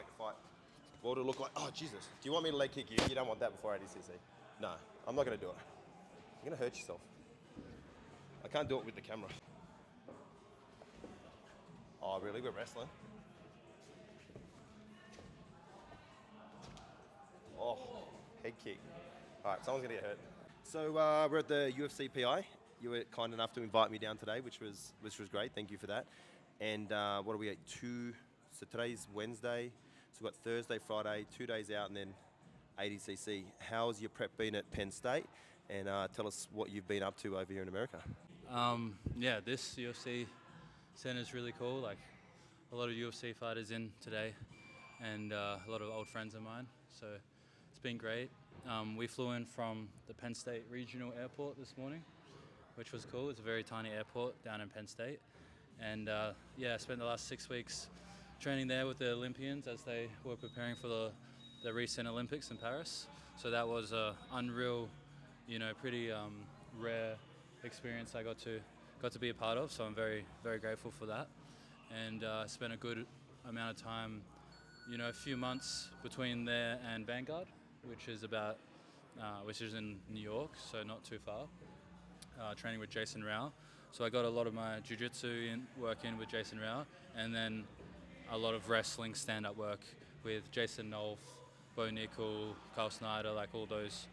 like to fight. What would it look like? Oh, Jesus. Do you want me to leg kick you? You don't want that before ADCC. No, I'm not going to do it. You're going to hurt yourself. I can't do it with the camera. Oh, really? We're wrestling? Oh, head kick. All right, someone's going to get hurt. So we're at the UFC PI. You were kind enough to invite me down today, which was great. Thank you for that. And what are we at? So today's Wednesday. So we've got Thursday, Friday, 2 days out, and then ADCC. How's your prep been at Penn State? And tell us what you've been up to over here in America. Yeah, this UFC center is really cool. Like a lot of UFC fighters in today, and a lot of old friends of mine. So it's been great. We flew in from the Penn State Regional Airport this morning, which was cool. It's a very tiny airport down in Penn State. And I spent the last 6 weeks training there with the Olympians as they were preparing for the recent Olympics in Paris. So that was an unreal, pretty rare experience I got to be a part of. So I'm very, very grateful for that. And spent a good amount of time, a few months between there and Vanguard, which is in New York, so not too far. Training with Jason Rao. So I got a lot of my jiu-jitsu work in with Jason Rao, and then a lot of wrestling stand-up work with Jason Nolf, Bo Nickel, Carl Snyder, like all those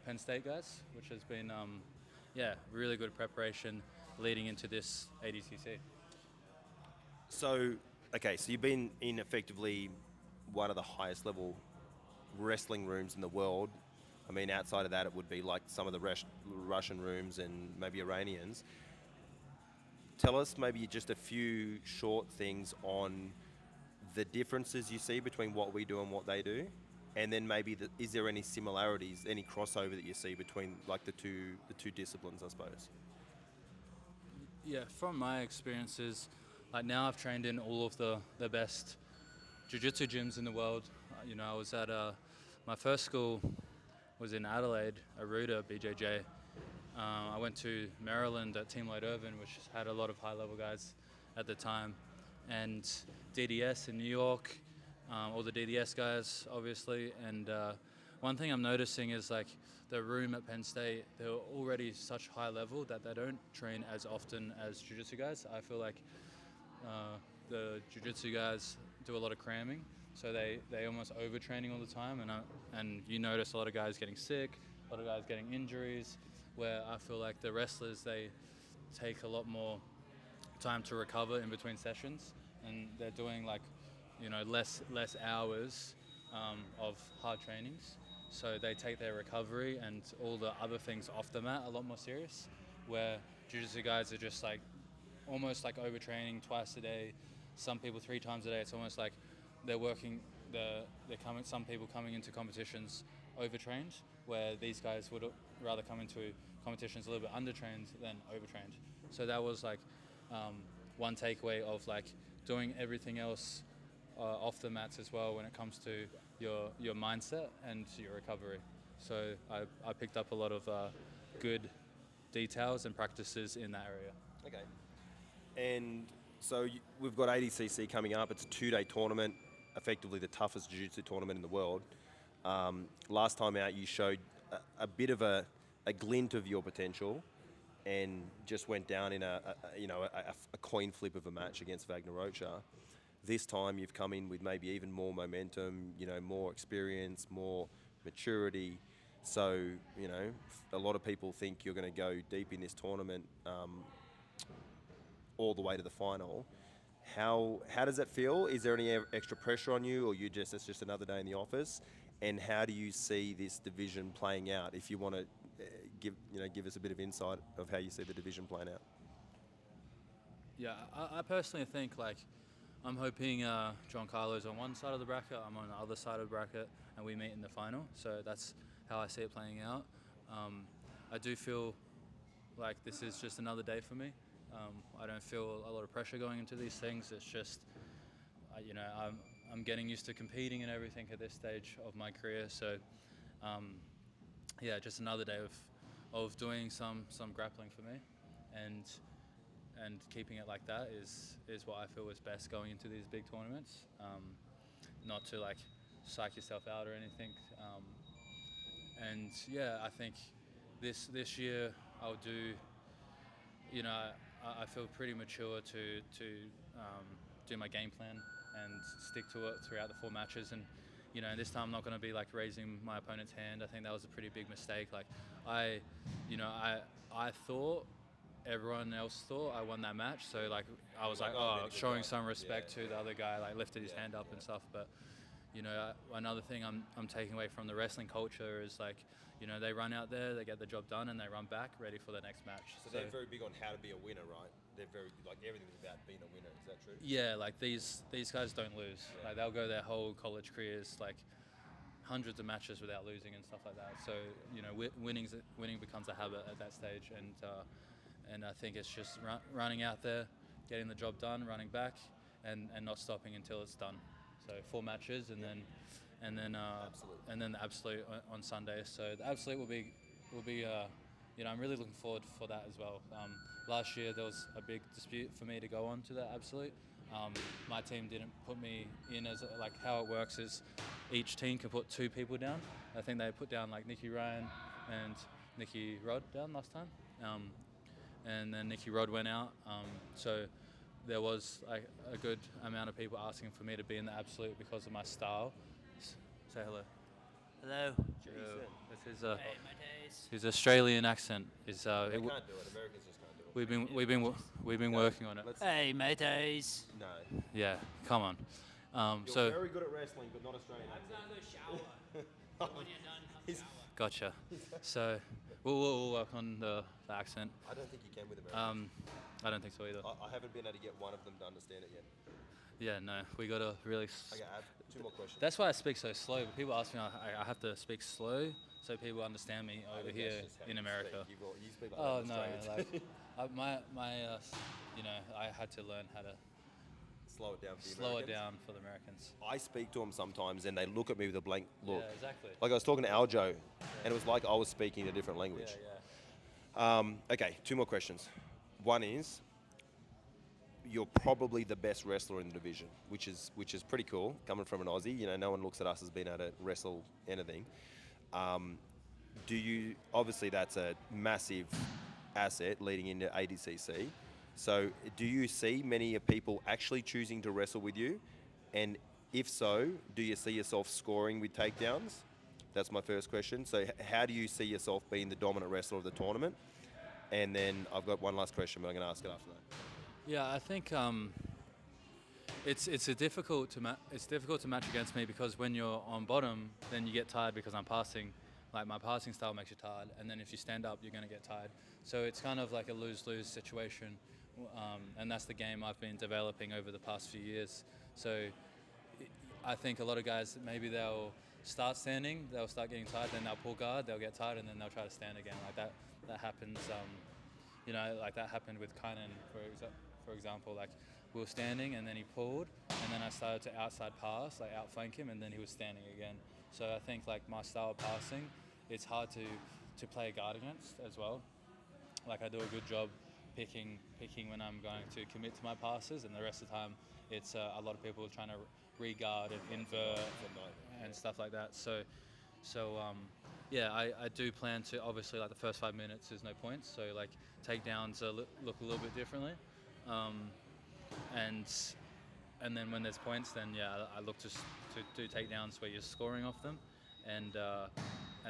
Penn State guys, which has been really good preparation leading into this ADCC. So you've been in effectively one of the highest level wrestling rooms in the world. I mean, outside of that, it would be like some of the Russian rooms and maybe Iranians. Tell us maybe just a few short things on the differences you see between what we do and what they do, and then maybe is there any similarities, any crossover that you see between like the two disciplines, I suppose? Yeah, from my experiences, like now I've trained in all of the best jiu-jitsu gyms in the world. I was at my first school was in Adelaide, Aruda, BJJ. I went to Maryland at Team Lloyd Irvin, which had a lot of high-level guys at the time, and DDS in New York, all the DDS guys, obviously. And one thing I'm noticing is like the room at Penn State, they're already such high level that they don't train as often as jiu-jitsu guys. I feel like the jiu-jitsu guys do a lot of cramming, so they almost overtraining all the time, and you notice a lot of guys getting sick, a lot of guys getting injuries, where I feel like the wrestlers, they take a lot more time to recover in between sessions, and they're doing like less hours of hard trainings, so they take their recovery and all the other things off the mat a lot more serious, where jiu-jitsu guys are just like almost like overtraining twice a day, some people 3 times a day. It's almost like they're working, some people coming into competitions overtrained, where these guys would rather come into competitions a little bit undertrained than overtrained. So that was like one takeaway of like doing everything else off the mats as well when it comes to your mindset and your recovery. So I picked up a lot of good details and practices in that area. Okay. And so we've got ADCC coming up. It's a 2-day tournament, effectively the toughest jiu-jitsu tournament in the world. Last time out, you showed a bit of a glint of your potential, and just went down in a coin flip of a match against Wagner Rocha. This time, you've come in with maybe even more momentum, more experience, more maturity. So, a lot of people think you're going to go deep in this tournament, all the way to the final. How does that feel? Is there any extra pressure on you, or it's just another day in the office? And how do you see this division playing out? If you want to give us a bit of insight of how you see the division playing out. Yeah, I personally think like I'm hoping John Carlo's on one side of the bracket, I'm on the other side of the bracket, and we meet in the final. So that's how I see it playing out. I do feel like this is just another day for me. I don't feel a lot of pressure going into these things. It's just, I'm getting used to competing and everything at this stage of my career. So, just another day of doing some grappling for me, and keeping it like that is what I feel is best going into these big tournaments. not to like psych yourself out or anything. And yeah, I think this year I'll do. I feel pretty mature to do my game plan and stick to it throughout the 4 matches. And this time I'm not going to be like raising my opponent's hand. I think that was a pretty big mistake. Like I, I thought everyone else thought I won that match, so like I was like, showing some respect to the other guy, like lifted his hand up and stuff. But another thing I'm taking away from the wrestling culture is like, they run out there, they get the job done, and they run back ready for the next match. So they're very big on how to be a winner, right? They're very like everything's about being a winner. Is that true? Yeah, like these guys don't lose. Yeah. Like they'll go their whole college careers like hundreds of matches without losing and stuff like that. So winning becomes a habit at that stage, and I think it's just running out there, getting the job done, running back, and not stopping until it's done. So 4 matches, and then the absolute on Sunday. So the absolute will be I'm really looking forward for that as well. Last year there was a big dispute for me to go on to the absolute. My team didn't put me in as like how it works is each team can put 2 people down. I think they put down like Nikki Ryan and Nikki Rod down last time, and then Nikki Rod went out. So there was like a good amount of people asking for me to be in the absolute because of my style. Say hello. Hello. This is his Australian accent is. They can't do it. Americans just can't do it. We've been working on it. Hey, mateys. No. Yeah, come on. You're very good at wrestling, but not Australian accent. I'm gonna go shower. When you're done, come shower. Gotcha. So we'll work on the accent. I don't think you can with Americans. I don't think so either. I haven't been able to get one of them to understand it yet. Yeah, no, we gotta really. Okay, I have 2 more questions. That's why I speak so slow. But people ask me, I have to speak slow so people understand me over here in America. You speak like Oh that in no, Australia. like I had to learn how to Slow it down for the slow it Americans. down for the Americans. I speak to them sometimes and they look at me with a blank look. Yeah, exactly. Like I was talking to Aljo and it was like I was speaking a different language. Yeah. Okay, 2 more questions. One is, you're probably the best wrestler in the division, which is pretty cool coming from an Aussie. No one looks at us as being able to wrestle anything. Obviously that's a massive asset leading into ADCC. So do you see many people actually choosing to wrestle with you? And if so, do you see yourself scoring with takedowns? That's my first question. So how do you see yourself being the dominant wrestler of the tournament? And then I've got one last question, but I'm going to ask it after that. Yeah, I think it's difficult to match against me because when you're on bottom, then you get tired because I'm passing. Like my passing style makes you tired, and then if you stand up, you're going to get tired. So it's kind of like a lose-lose situation, and that's the game I've been developing over the past few years. So I think a lot of guys, maybe they'll start standing, they'll start getting tired, then they'll pull guard, they'll get tired, and then they'll try to stand again. Like that happens. Like that happened with Kynan, for example. Like we were standing, and then he pulled, and then I started to outside pass, like outflank him, and then he was standing again. So I think like my style of passing, it's hard to play a guard against as well. Like I do a good job picking when I'm going to commit to my passes, and the rest of the time it's a lot of people trying to re-guard and invert and stuff like that. So I do plan to, obviously, like the first 5 minutes there's no points, so like takedowns look a little bit differently, and then when there's points, then I look to do takedowns where you're scoring off them, and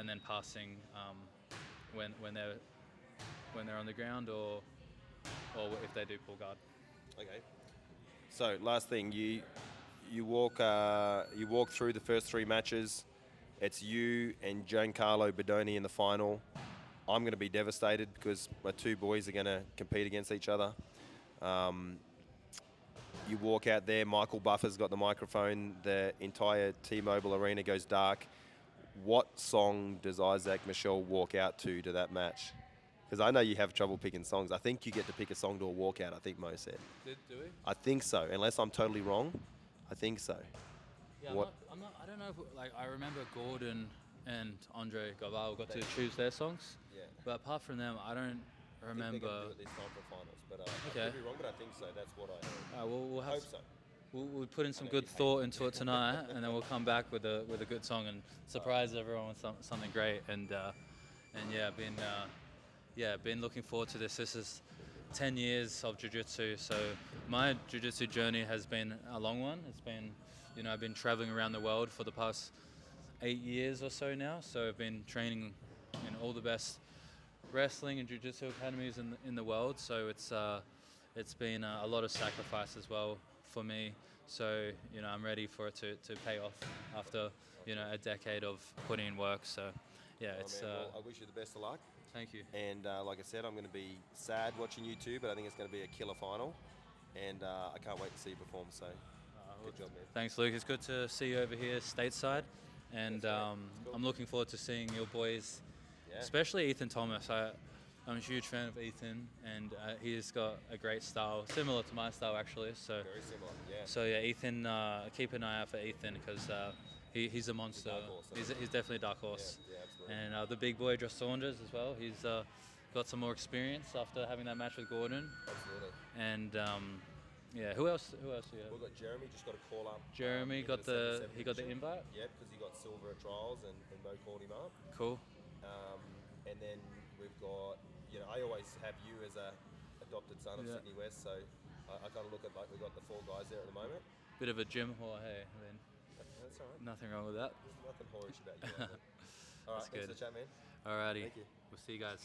then passing when they're on the ground or if they do pull guard. Okay. So last thing, you walk through the first 3 matches. It's you and Giancarlo Bedoni in the final. I'm going to be devastated because my 2 boys are going to compete against each other. You walk out there, Michael Buffer's got the microphone, the entire T-Mobile arena goes dark. What song does Izaak Michell walk out to that match? Because I know you have trouble picking songs. I think you get to pick a song to a walkout, I think Mo said. Do we? I think so, unless I'm totally wrong. I think so. Yeah, I don't know if, like, I remember Gordon and Andre Galval got to choose their songs. Yeah. But apart from them, I don't remember. I think they're going to do it this time for finals. But Okay. I could be wrong, but I think so. That's what I heard. We'll have hope so. we'll put in some know good you hate thought into it tonight, and then we'll come back with a good song and surprise everyone with something great. And yeah, been looking forward to this. This is 10 years of jiu-jitsu. So my jiu-jitsu journey has been a long one. It's been, I've been traveling around the world for the past 8 years or so now. So I've been training in all the best wrestling and jiu-jitsu academies in the world. So it's been a lot of sacrifice as well for me. So I'm ready for it to pay off after a decade of putting in work. So yeah, it's. Man, well, I wish you the best of luck. Thank you. And like I said, I'm going to be sad watching you two, but I think it's going to be a killer final. And I can't wait to see you perform. So good job, man. Thanks, Luke. It's good to see you over here stateside. And That's right. It's cool. I'm looking forward to seeing your boys, Yeah. especially Ethan Thomas. I'm a huge fan of Ethan, and he's got a great style, similar to my style actually. So, Very similar. Yeah. so yeah, Ethan. Keep an eye out for Ethan because he's a monster. dark horse, He's definitely a dark horse. Yeah, absolutely. And the big boy, Josh Saunders, as well. He's got some more experience after having that match with Gordon. Absolutely. And yeah, who else? Who else? Yeah. We've got Jeremy, just got a call up. Jeremy into got the 77 he got the division. invite. Yep, because he got silver at trials and Mo called him up. Cool. And then we've got, I always have you as a adopted son of Yeah. Sydney West, so I kind of look at like we've got the 4 guys there at the moment. Bit of a gym whore, hey. I mean, That's all right. nothing wrong with that. There's nothing whorish about you. All right, That's thanks good. for the chat, man. Alrighty. Thank you. We'll see you guys.